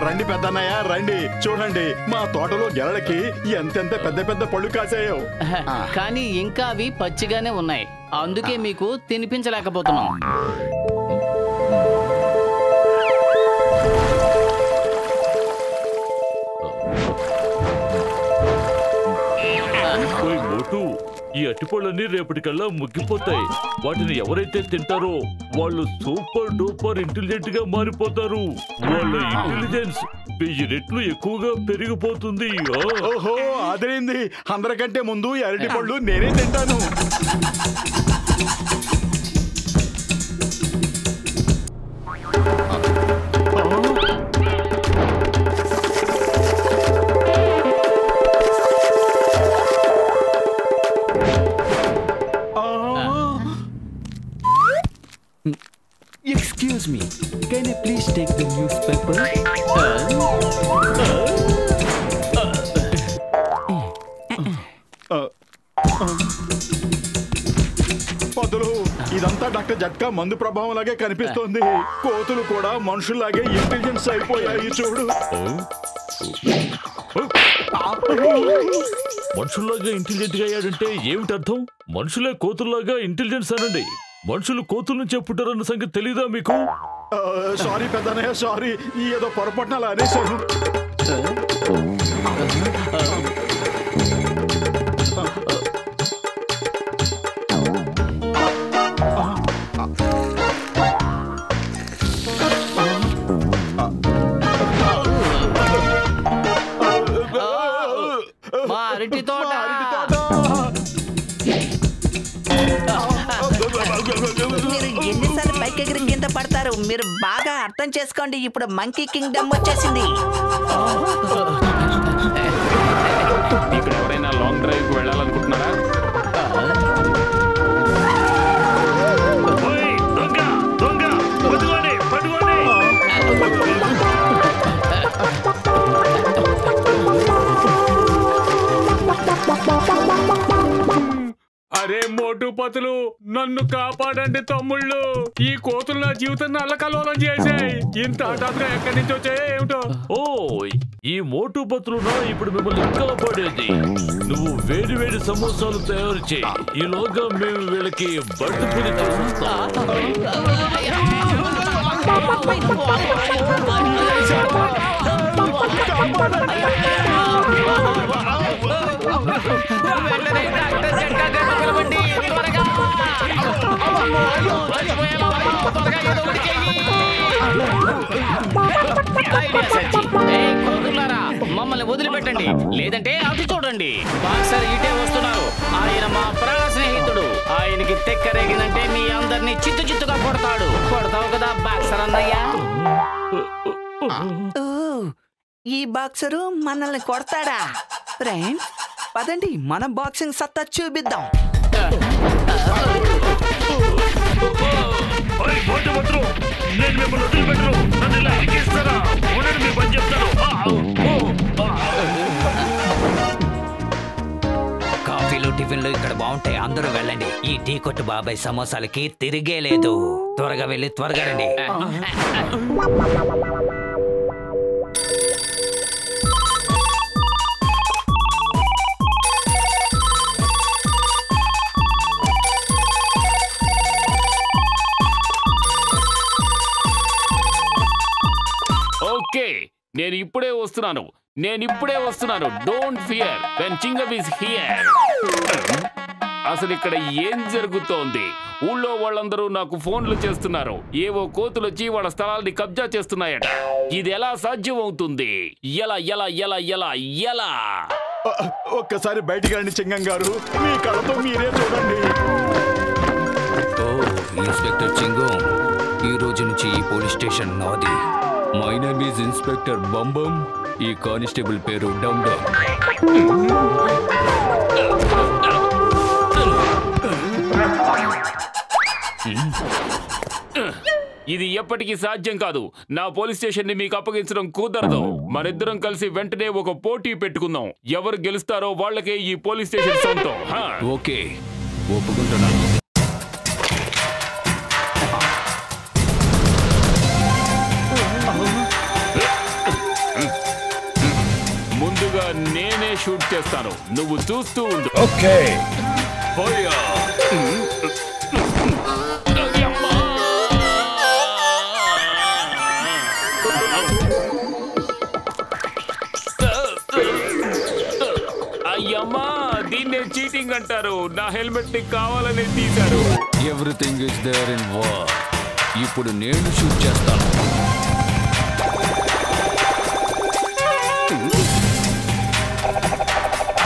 రండి పెద్దన్నయ్య రండి, చూడండి మా తోటలో గెలలకి ఎంతెంత పెద్ద పెద్ద పళ్ళు కాసాయో. కానీ ఇంకా అవి పచ్చిగానే ఉన్నాయి, అందుకే మీకు తినిపించలేకపోతున్నాం. ఈ అట్టిపళ్ళన్నీ రేపటికల్లా ముగ్గిపోతాయి. వాటిని ఎవరైతే తింటారో వాళ్ళు సూపర్ డూపర్ ఇంటెలిజెంట్ గా మారిపోతారు. వాళ్ళ ఇంటెలిజెన్స్ 1000 రెట్లు ఎక్కువగా పెరిగిపోతుంది. ఓహో అదేంది, అందరికంటే ముందు అరటి పళ్ళు నేనే తింటాను. Excuse me, can I please take the newspaper? పదులు, ఇదంతా డాక్టర్ జట్కా మందు ప్రభావం లాగే కనిపిస్తోంది. కోతులు కూడా మనుషుల్లాగే ఇంటెలిజెన్స్ అయిపోయాయి చూడు. మనుషుల్లాగా ఇంటెలిజెంట్ గా అయ్యాడంటే ఏమిటి అర్థం? మనుషులే కోతుల్లాగా ఇంటెలిజెన్స్ అనండి. మనుషులు కోతుల నుంచి పుట్టారన్న సంగతి తెలీదా మీకు? సారీ పెద్దనయ్య, సారీ, ఏదో పొరపాటున అలా అనేసాను. మా అరటి తోట మీరు ఎన్నిసార్లు పైకి ఎగిరి కింద పడతారు? మీరు బాగా అర్థం చేసుకోండి. ఇప్పుడు మంకీ కింగ్డమ్ వచ్చేసింది. ఇక్కడ ఎవరైనా లాంగ్ డ్రైవ్ కు వెళ్ళాలనుకుంటున్నారా? అరే మోటు పతులు, నన్ను కాపాడండి తమ్ముళ్ళు. ఈ కోతులు నా జీవితాన్ని అల్లకల్లోలం చేసాయి. ఇంత హఠాత్తుగా ఎక్కడి నుంచి వచ్చాయో ఏమిటో. ఓ ఈ మోటు పత్రునా ఇప్పుడు మిమ్మల్ని కాపాడేది. నువ్వు వేడి వేడి సమోసాలు తయారు చేయి. ఈలోగా మేము వీళ్ళకి బట్టు పులి చేస్తాం. మమ్మల్ని వదిలిపెట్టండి, లేదంటే అటు చూడండి. బాక్సర్ ఇటే వస్తున్నారు. ఆయన మా ప్రాణ స్నేహితుడు. ఆయనకి తెక్కరేగిందంటే మీ అందరినీ చిత్తు చిత్తుగా కొడతాడు. కొడతావు కదా బాక్సర్ అన్నయ్య? ఈ బాక్సరు మనల్ని కొడతాడా? ఫ్రెండ్స్ పదండి, మనం బాక్సింగ్ సత్తా చూపిద్దాం. కాఫీలు టిఫిన్లు ఇక్కడ బాగుంటాయి, అందరూ వెళ్ళండి. ఈ టీ కొట్టు బాబాయ్ సమోసాలకి తిరిగే లేదు. త్వరగా వెళ్ళి త్వరగా రండి. ఓకే, నేను ఇప్పుడే వస్తున్నాను. Don't fear when చింగం is here. అసలు ఇక్కడ ఏం జరుగుతోంది? ఊళ్ళో వాళ్ళందరూ నాకు ఫోన్లు చేస్తున్నారు. ఏవో కోతులు వచ్చి వాళ్ళ స్థలాల్ని కబ్జా చేస్తున్నాయట. ఇది ఎలా సాధ్యం అవుతుంది? ఎలా? ఒక్కసారి బయటికి రండి చింగం గారు, మీ కళ్ళతో మీరే చూడండి. ఇన్స్పెక్టర్ చింగం, ఈ రోజు నుంచి ఈ పోలీస్ స్టేషన్ నాది. My name is inspector Bambam. ఈ కానిస్టేబుల్ పేరు డమ్ డమ్. ఇది ఎప్పటికీ సాధ్యం కాదు. నా పోలీస్ స్టేషన్ ని మీకు అప్పగించడం కుదరదు. మనిద్దరం కలిసి వెంటనే ఒక పోటీ పెట్టుకుందాం. ఎవరు గెలుస్తారో వాళ్ళకే ఈ పోలీస్ స్టేషన్ సొంతం. ఓకే, ఒప్పుకుంటున్నాను. ముందుగా నేనే షూట్ చేస్తాను, నువ్వు చూస్తూ ఉండు. ఓకే. అయ్యమ్మా, దీన్నే చీటింగ్ అంటారు. నా హెల్మెట్ ని కావాలని తీశారు. Everything is there in war. ఇప్పుడు నేను షూట్ చేస్తాను.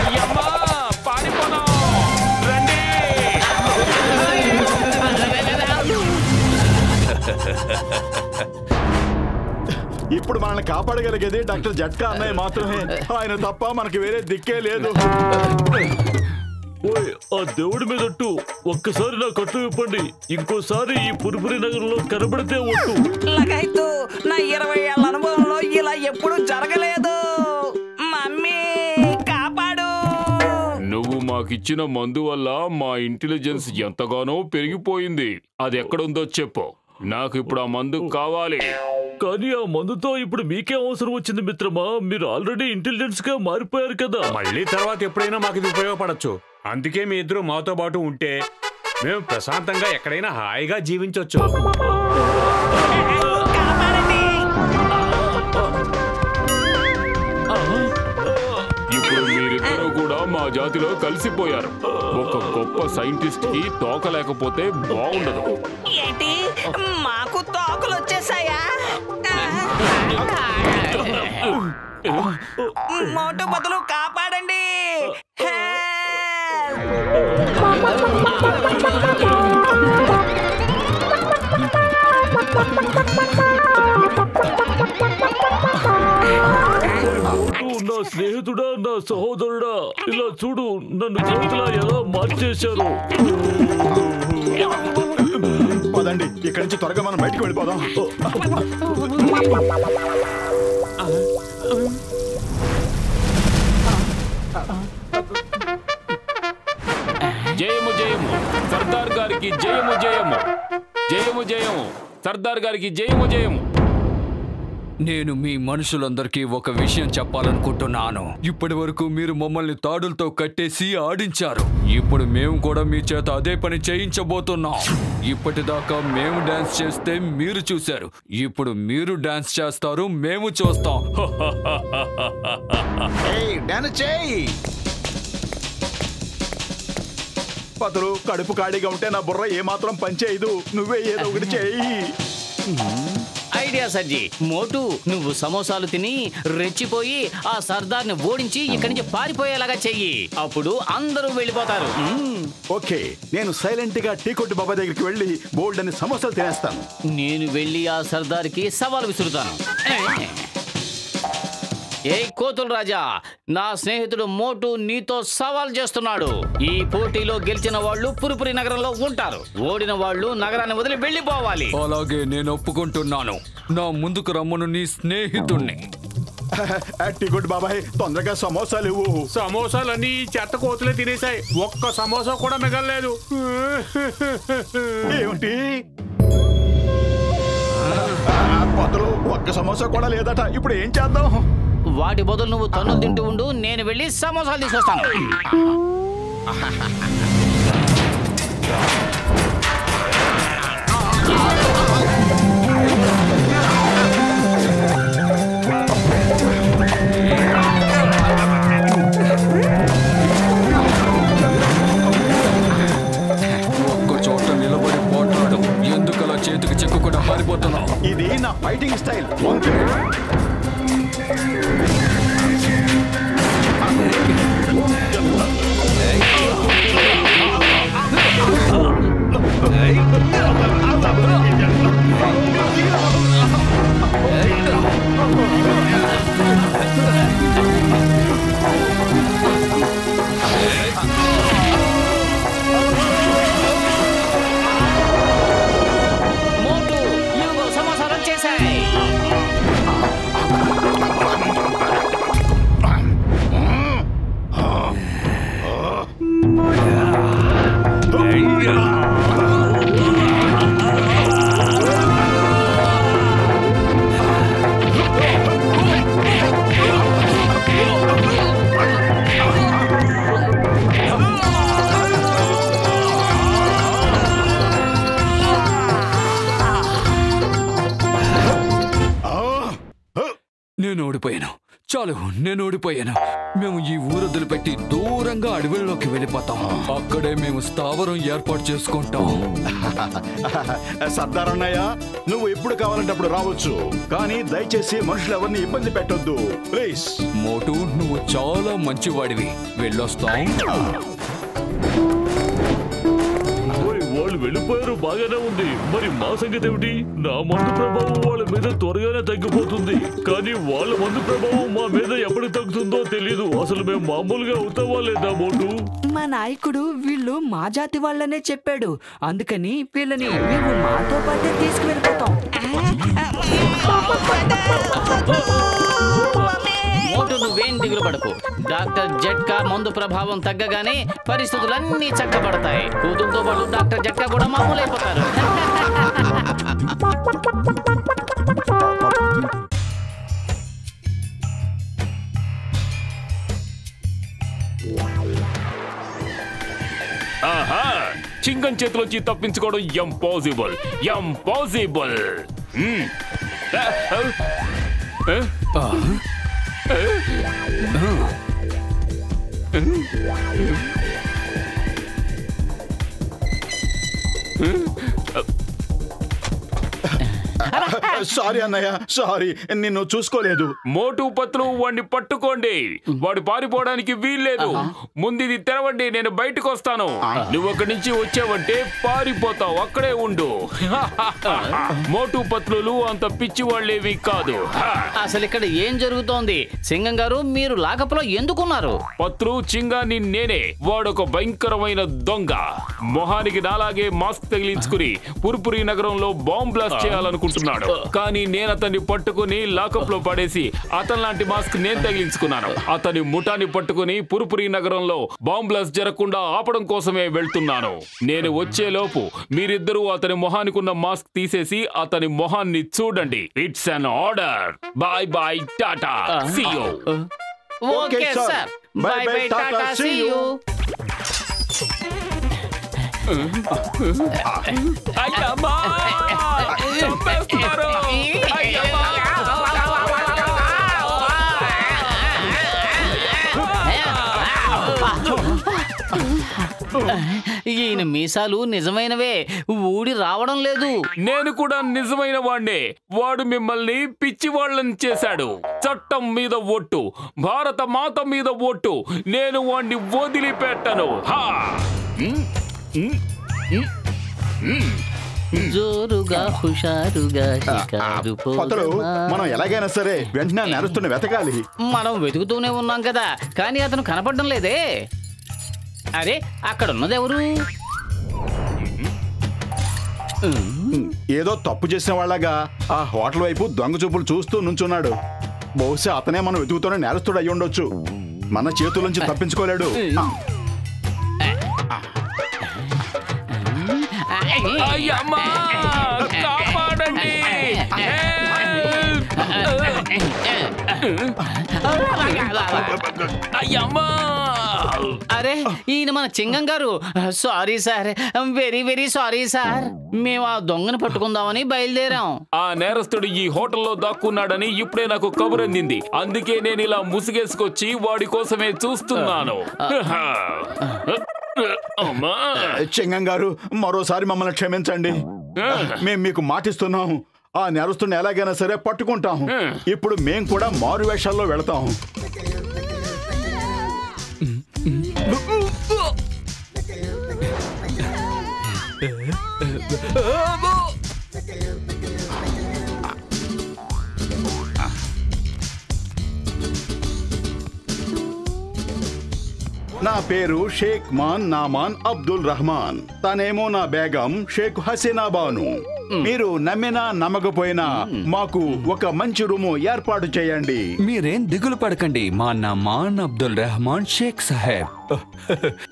అయ్యమ్మా, పారిపోదాం, రండి. ఇప్పుడు మనల్ని కాపాడగలిగేది డాక్టర్ జట్కా అన్నయ్య మాత్రమే. ఆయన తప్ప మనకి వేరే దిక్కే లేదు. ఓయ్, ఆ దేవుడి మీదట్టు ఒక్కసారి నా కట్టు ఇవ్వండి. ఇంకోసారి ఈ పురుపురి నగరంలో కనబడితే ఒట్టు. లగైతు నా 20 ఏళ్ల అనుభవంలో ఇలా ఎప్పుడు జరగలేదు. మమ్మీ కాపాడు. నువ్వు మాకిచ్చిన మందు వల్ల మా ఇంటెలిజెన్స్ ఎంతగానో పెరిగిపోయింది. అది ఎక్కడుందో చెప్పు. నాకు ఇప్పుడు ఆ మందు కావాలి. కానీ ఆ మందుతో ఇప్పుడు మీకే అవసరం వచ్చింది మిత్రమా. మీరు ఆల్రెడీ ఇంటెలిజెన్స్ గా మారిపోయారు కదా. మళ్ళీ తర్వాత ఎప్పుడైనా మాకు ఇది ఉపయోగపడచ్చు. అందుకే మీ ఇద్దరు మాతో పాటు ఉంటే మేము ప్రశాంతంగా ఎక్కడైనా హాయిగా జీవించవచ్చు. ఇప్పుడు మీరిద్దరూ కూడా మా జాతిలో కలిసిపోయారు. ఒక గొప్ప సైంటిస్ట్ కి తోక లేకపోతే బాగుండదు. ఏంటి, మాకు తోకలు వచ్చేసాయా? మోటు బదులు కాపాడండి. నా స్నేహితుడా, నా సహోదరుడా, ఇలా చూడు, నన్ను చేతులా ఎలా మార్చేశారు. పదండి, ఇక్కడి నుంచి త్వరగా మనం బయటికి వెళ్ళిపోదాం. జయము జయము సర్దార్ గారికి, జయము జయము. జయము జయము సర్దార్ గారికి, జయము జయము. నేను మీ మనుషులందరికీ ఒక విషయం చెప్పాలనుకుంటున్నాను. ఇప్పటి వరకు మీరు మమ్మల్ని తాడులతో కట్టేసి ఆడించారు. ఇప్పుడు మేము కూడా మీ చేత అదే పని చేయించబోతున్నాం. ఇప్పటిదాకా మేము డాన్స్ చేస్తే మీరు చూశారు. ఇప్పుడు మీరు డాన్స్ చేస్తారు, మేము చూస్తాం. పతులు, కడుపు ఖాళీగా ఉంటే నా బుర్ర ఏమాత్రం పనిచేయదు. నువ్వే ఏదో ఒకటి చేయి. ఐడియా సర్జీ. మోటు, నువ్వు సమోసాలు తిని రెచ్చిపోయి ఆ సర్దార్ని ఓడించి ఇక్కడి నుంచి పారిపోయేలాగా చెయ్యి. అప్పుడు అందరూ వెళ్ళిపోతారు. ఓకే, నేను సైలెంట్ గా టీ కొట్టు బాబా దగ్గరికి వెళ్ళి బోల్డ్ అని సమోసాలు తినేస్తాను. నేను వెళ్ళి ఆ సర్దార్కి సవాల్ విసురుతాను. ఏ కోతులు రాజా, నా స్నేహితుడు మోటు నీతో సవాల్ చేస్తున్నాడు. ఈ పోటీలో గెలిచిన వాళ్ళు పురుపురి నగరంలో ఉంటారు. ఓడిన వాళ్ళు నగరాన్ని వదిలి వెళ్ళిపోవాలి. అలాగే నేను ఒప్పుకుంటున్నాను. నా ముందుకు రమ్మను నీ స్నేహితుణ్ణి. టీ కొట్టు బాబాయ్, తొందరగా సమోసాలు ఇవ్వు. సమోసాలన్నీ చెత్త కోతులే తినేసాయి. ఒక్క సమోసా కూడా మిగలలేదు. ఏమిటి పతులు, ఒక్క సమోసా కూడా లేదట. ఇప్పుడు ఏం చేద్దాం? వాటి బదులు నువ్వు తన్నులు తింటూ ఉండు, నేను వెళ్ళి సమోసాలు తీసుకొస్తాను. ఒక్క చోట నిలబడి పోట్లాడు. ఎందుకలా చేతికి చెక్కకుండా పారిపోతున్నావు? ఇది నా ఫైటింగ్ స్టైల్. ఓడిపోయాను. చాలు, నేను ఓడిపోయాను. మేము ఈ ఊరు వదిలిపెట్టి దూరంగా అడవుల్లోకి వెళ్ళిపోతాం. అక్కడే మేము స్థావరం ఏర్పాటు చేసుకుంటాం. సర్దార్ అన్నయ్య, నువ్వు ఎప్పుడు కావాలంటే అప్పుడు రావచ్చు, కానీ దయచేసి మనుషులు ఎవరిని ఇబ్బంది పెట్టొద్దు ప్లీజ్. మోటు, నువ్వు చాలా మంచివాడివి. వెళ్ళొస్తాం. వాళ్ళు వెళ్ళిపోయారు, బాగానే ఉంది. మరి మా సంగతి ఏమిటి? నా మందు ప్రభావం వాళ్ళ మీద త్వరగానే తగ్గిపోతుంది, కానీ వాళ్ళ మందు ప్రభావం మా మీద ఎప్పుడు తగ్గుతుందో తెలీదు. అసలు మేము మామూలుగా అవుతావా లేదా మోటు? మా నాయకుడు వీళ్ళు మా జాతి వాళ్ళనే చెప్పాడు, అందుకని వీళ్ళని మేము మాతో పాటే తీసుకువెళ్ళిపోతాం. మోటు, నువ్వేం దిగులు పడకు. డాక్టర్ జట్కా మందు ప్రభావం తగ్గగానే పరిస్థితులన్నీ చక్కబడతాయి. కూతురుతో పాటు డాక్టర్ జట్కా కూడా మామూలైపోతారు. ఆహా, చింగం చేతిలోంచి తప్పించుకోవడం ఇంపాసిబుల్. ఇంపాసిబుల్. సారీ అన్నయ్య, సారీ, నిన్ను చూసుకోలేదు. మోటు పత్లు వాడిని పట్టుకోండి. వాడు పారిపోవడానికి వీల్లేదు. ముందు ఇది తెరవండి, నేను బయటకు వస్తాను. నువ్వు అక్కడి నుంచి వచ్చావంటే పారిపోతావు, అక్కడే ఉండు. మోటు పత్రులు అంత పిచ్చి వాళ్ళేవి కాదు. అసలు ఇక్కడ ఏం జరుగుతోంది? సింగం గారు, మీరు లాకప్లో ఎందుకున్నారు? పత్రు చింగాన్ని నేనే. వాడొక భయంకరమైన దొంగ. మొహానికి నాలాగే మాస్క్ తగిలించుకుని పుర్పురి నగరంలో బాంబ్ బ్లాస్ట్ చేయాలనుకుంటున్నాడు. కానీ నేను అతన్ని పట్టుకుని లాకప్ లో పడేసి అతని లాంటి మాస్క్ నేను తగిలించుకున్నాను. అతని ముఠాన్ని పట్టుకుని పుర్పురి నగరంలో బాంబ్ బ్లాస్ట్ జరగకుండా ఆపడం కోసమే వెళ్తున్నాను. నేను వచ్చేలోపు మీరిద్దరూ అతని మొహానికి ఉన్న మాస్క్ తీసేసి అతని మొహాన్ని చూడండి. It's an order. Bye bye, tata, see you. Okay sir, bye bye, tata, see you. అయ్యమ్మా, చంపేస్తున్నారు. అయ్యమ్మా. ఈయన మీసాలు నిజమైనవే, ఊడి రావడం లేదు. నేను కూడా నిజమైన వాణ్ణే. వాడు మిమ్మల్ని పిచ్చి వాళ్ళని చేశాడు. చట్టం మీద ఒట్టు, భారత మాత మీద ఒట్టు, నేను వాణ్ణి వదిలిపెట్టను. జోరుగా హుషారుగా పత్రులు, మనం ఎలాగైనా సరే వెంటనే నేరస్తుని వెతకాలి. మనం వెతుకుతూనే ఉన్నాం కదా, కానీ అతను కనపడడం లేదే. అరే, అక్కడ ఉన్నది ఎవరు? ఏదో తప్పు చేసిన వాళ్ళగా ఆ హోటల్ వైపు దొంగ చూపులు చూస్తూ నుంచున్నాడు. బహుశా అతనే మనం వెతుకుతూనే నేరస్తుడు అయి ఉండొచ్చు. మన చేతుల నుంచి తప్పించుకోలేడు. అయ్యమ్మా, కాపాడండి. అయ్యమ్మా. అరే, ఈయన మన చింగం గారు. Sorry sir, very very sorry sir. మేము ఆ దొంగను పట్టుకుందామని బయలుదేరాం. ఆ నేరస్తుడు ఈ హోటల్లో దాక్కున్నాడని ఇప్పుడే నాకు కబురు అందింది. అందుకే నేను ఇలా ముసుగేసుకొచ్చి వాడి కోసమే చూస్తున్నాను. చింగం గారు, మరోసారి మమ్మల్ని క్షమించండి. మేము మీకు మాటిస్తున్నాం, ఆ నేరస్తుని ఎలాగైనా సరే పట్టుకుంటాం. ఇప్పుడు మేము కూడా మారు వేషాల్లో వెళతాం. నా పేరు షేక్ మాన్ నామాన్ అబ్దుల్ రహమాన్. తనేమో నా బేగం షేక్ హసీనా బాను. మీరు నమ్మినా నమ్మకపోయినా మాకు ఒక మంచి రూము ఏర్పాటు చేయండి. మీరేం దిగులు పడకండి మా నమాన్ అబ్దుల్ రెహమాన్ షేక్ సాహెబ్.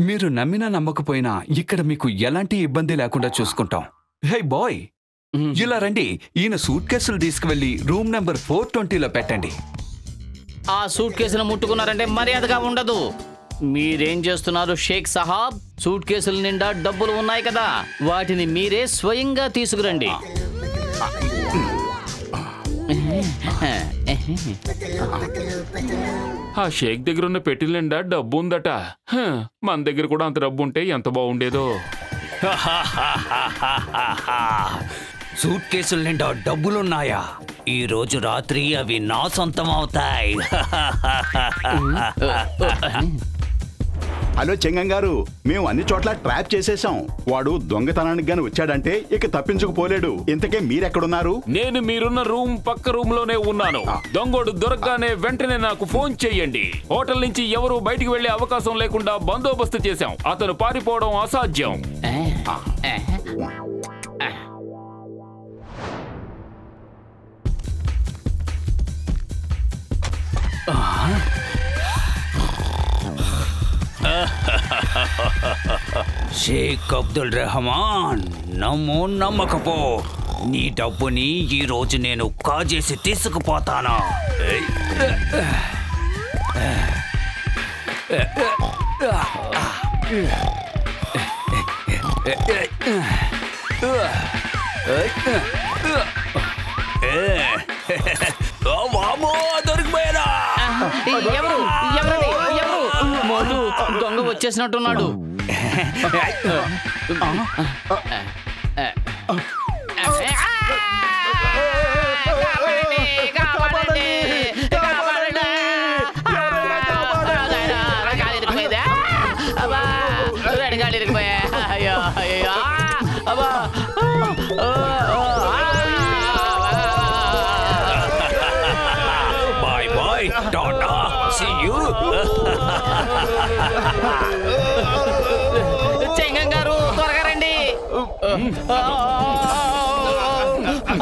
మీరు నమ్మినా నమ్మకపోయినా ఇక్కడ మీకు ఎలాంటి ఇబ్బంది లేకుండా చూసుకుంటాం. హే బాయ్, ఇలా రండి. ఈయన సూట్ కేసులు తీసుకువెళ్ళి రూమ్ నెంబర్ 420లో పెట్టండి. ఆ సూట్ కేసును ముట్టుకున్నారంటే మర్యాదగా ఉండదు. మీరేం చేస్తున్నారు షేక్ సాహాబ్? సూట్ కేసుల నిండా డబ్బులు ఉన్నాయి కదా, వాటిని మీరే స్వయంగా తీసుకురండి. ఆ షేక్ దగ్గర ఉన్న పెట్టెల నిండా డబ్బు ఉందట. మన దగ్గర కూడా అంత డబ్బు ఉంటే ఎంత బాగుండేదో. సూట్ కేసుల నిండా డబ్బులున్నాయా? ఈ రోజు రాత్రి అవి నా సొంతం అవుతాయి. హలో చెంగం గారు, మేము అన్ని చోట్ల ట్రాప్ చేసేసాం. వాడు దొంగతనానికి గాని వచ్చాడంటే ఇక తప్పించుకుపోలేడు. ఇంతకే మీరెక్కడున్నారు? నేను మీరున్న రూమ్ పక్క రూమ్ లోనే ఉన్నాను. దొంగోడు దొరకగానే వెంటనే నాకు ఫోన్ చెయ్యండి. హోటల్ నుంచి ఎవరు బయటికి వెళ్లే అవకాశం లేకుండా బందోబస్తు చేశాం. అతను పారిపోవడం అసాధ్యం. షేక్ అబ్దుల్ రెహమాన్, నమ్ము నమ్మకపో, నీ డబ్బుని ఈ రోజు నేను కాజేసి తీసుకుపోతాను. దొరికిపోయారా? మోటు దొంగ వచ్చేసినట్టున్నాడు. అయ్యో అయ్యో అబ్బా. Bye bye, tata, see you. Chengam garu త్వరగా రండి.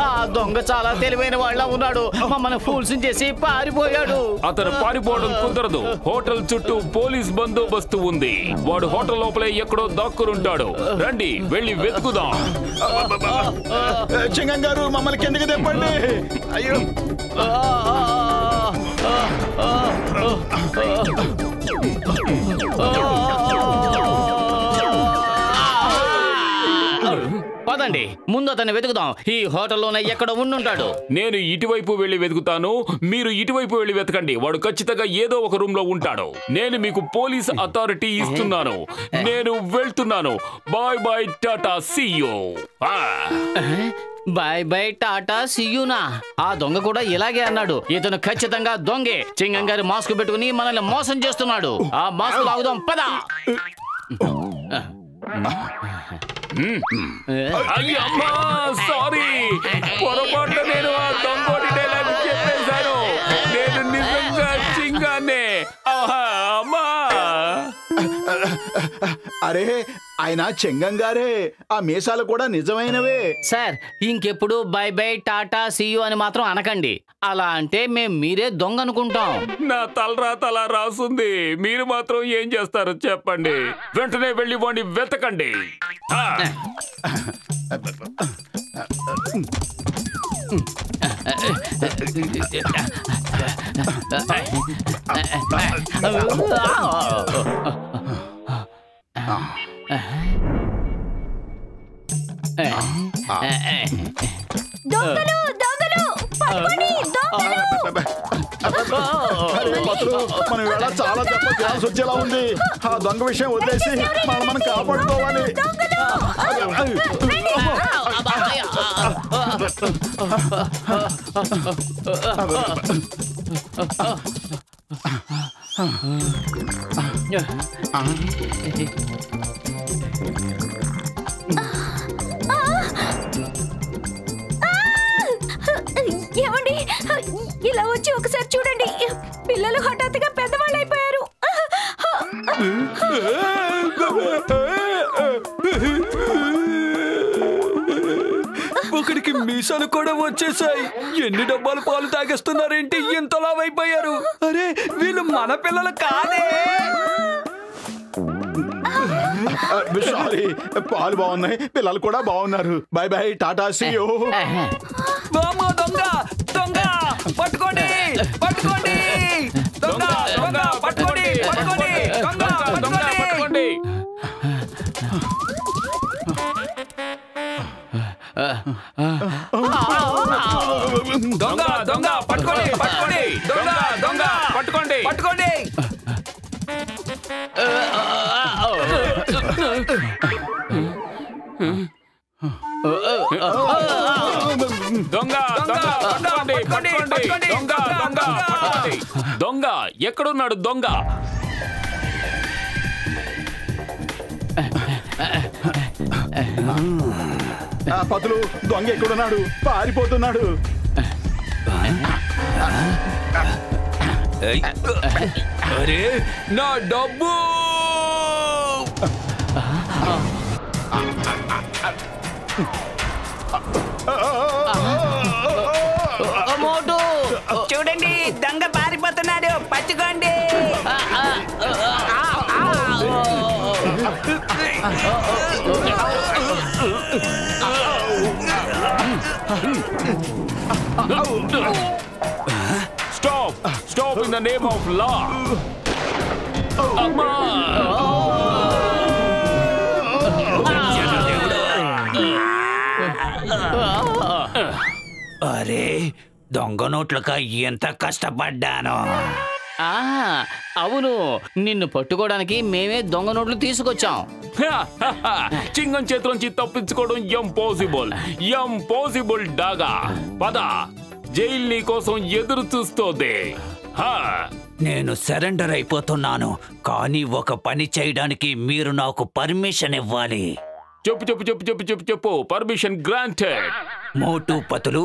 ఆ దొంగ చాలా తెలివైన వాళ్ళ ఉన్నాడు. మమ్మల్ని ఫూల్స్ చేసి పారిపోయాడు. అతను పారిపోవడం కుదరదు. హోటల్ చుట్టూ పోలీస్ బందోబస్తు ఉంది. వాడు హోటల్ లోపలే ఎక్కడో దాక్కునుంటాడు. రండి వెళ్ళి వెతుకుదాం. చెంగం గారు, మమ్మల్ని కిందకి తెప్పండి. అయ్యో, పదండి, ముందు అతన్ని వెతుకుదాం. ఈ హోటల్లోనే ఎక్కడ ఉండుంటాడు. నేను ఇటువైపు వెళ్లి వెతుకుతాను, మీరు ఇటువైపు వెళ్లి వెతకండి. వాడు ఖచ్చితంగా ఏదో ఒక రూమ్ లో ఉంటాడు. నేను మీకు పోలీస్ అథారిటీ ఇస్తున్నాను. నేను వెళ్తున్నాను. Bye bye, tata, see you. Bye bye, tata, సియూనా. ఆ దొంగ కూడా ఇలాగే అన్నాడు. ఇతను ఖచ్చితంగా దొంగే. చింగం గారి మాస్క్ పెట్టుకుని మనల్ని మోసం చేస్తున్నాడు. ఆ మాస్క్ లాగుదాం, పద. అయ్యమ్మా, సారీ, పొరపాటున నేను ఆ దొంగోటి డైలాగ్ చెప్పేశాను. నేను నిజంగా చింగానే. అమ్మా. అరే, ఆయన చెంగం గారే. ఆ మీసాలు కూడా నిజమైనవే. సార్, ఇంకెప్పుడు బై బై, టాటా, సియు అని మాత్రం అనకండి. అలా అంటే మేము మీరే దొంగ అనుకుంటాం. నా తలరాత అలా రాసుంది. మీరు మాత్రం ఏం చేస్తారు చెప్పండి. వెంటనే వెళ్ళి వాడిని వెతకండి. దొంగలు దొంగలు పట్టుకోండి, దొంగలు. మనం వేళ చాలా దెబ్బ చేయాల్సి వచ్చేలా ఉంది. ఆ దొంగ విషయం వదిలేసి మనం కాపాడుకోవాలి. ఏమండి, ఇలా వచ్చి ఒకసారి చూడండి. పిల్లలు హఠాత్తుగా పెద్దవాళ్ళు అయిపోయారు. ఒకడికి మీసాలు కూడా వచ్చేసాయి. ఎన్ని డబ్బాలు పాలు తాగేస్తున్నారేంటి? ఇంతలా అయిపోయారు. అరే, వీళ్ళు మన పిల్లలు కాదే. పాలు బాగున్నాయి, పిల్లలు కూడా బాగున్నారు. Bye bye, tata, see you. దొంగ దొంగ పట్టుకోండి, పట్టుకోండి, దొంగ దొంగ పట్టుకోండి, పట్టుకోండి, దొంగ దొంగ పట్టుకోండి. దొంగ దొంగ పట్టుకోండి, పట్టుకోండి. దొంగ దొంగ ఎక్కడున్నాడు దొంగ? పతులు దొంగ ఎక్కడున్నాడు? పారిపోతున్నాడు. అరే నా డబ్బు! మోటు చూడండి, దొంగ పారిపోతున్నాడు, పట్టుకోండి. Stop in the name of law. అరే దొంగ నోట్లక ఎంత కష్టపడ్డాను. అవును, నిన్ను పట్టుకోవడానికి మేమే దొంగ నోట్లు తీసుకొచ్చాం. చింగం చేతిలోంచి తప్పించుకోవడం ఇంపాసిబుల్ డాగా. పద, జైలు నీ కోసం ఎదురు చూస్తోంది. నేను సరెండర్ అయిపోతున్నాను, కానీ ఒక పని చేయడానికి మీరు నాకు పర్మిషన్ ఇవ్వాలి. చెప్పు. Permission granted. మోటు పతులు,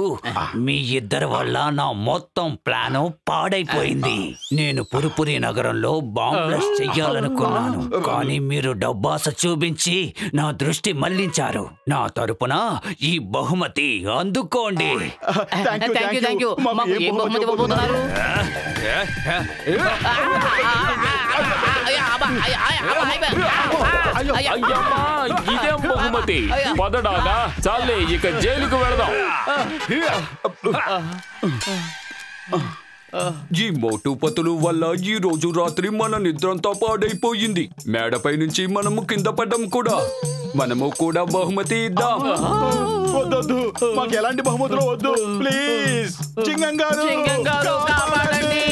మీ ఇద్దరి వల్ల నా మొత్తం ప్లాను పాడైపోయింది. నేను పురుపురి నగరంలో బాంబ్లెస్ చెయ్యాలనుకున్నాను, కానీ మీరు డబ్బాస చూపించి నా దృష్టి మళ్లించారు. నా తరపున ఈ బహుమతి అందుకోండి. ఇదేం బహుమతి? పదడాగా, చాలే, ఇక జైలుకు వెళదాం. ఈ మోటు పతులు వల్ల ఈ రోజు రాత్రి మన నిద్రంతా పాడైపోయింది. మేడపై నుంచి మనము కింద పడ్డం కూడా. మనము కూడా బహుమతి ఇద్దాం. వద్దు, మాకు ఎలాంటి బహుమతులు వద్దు, ప్లీజ్. చింగం గారు కాపాడండి.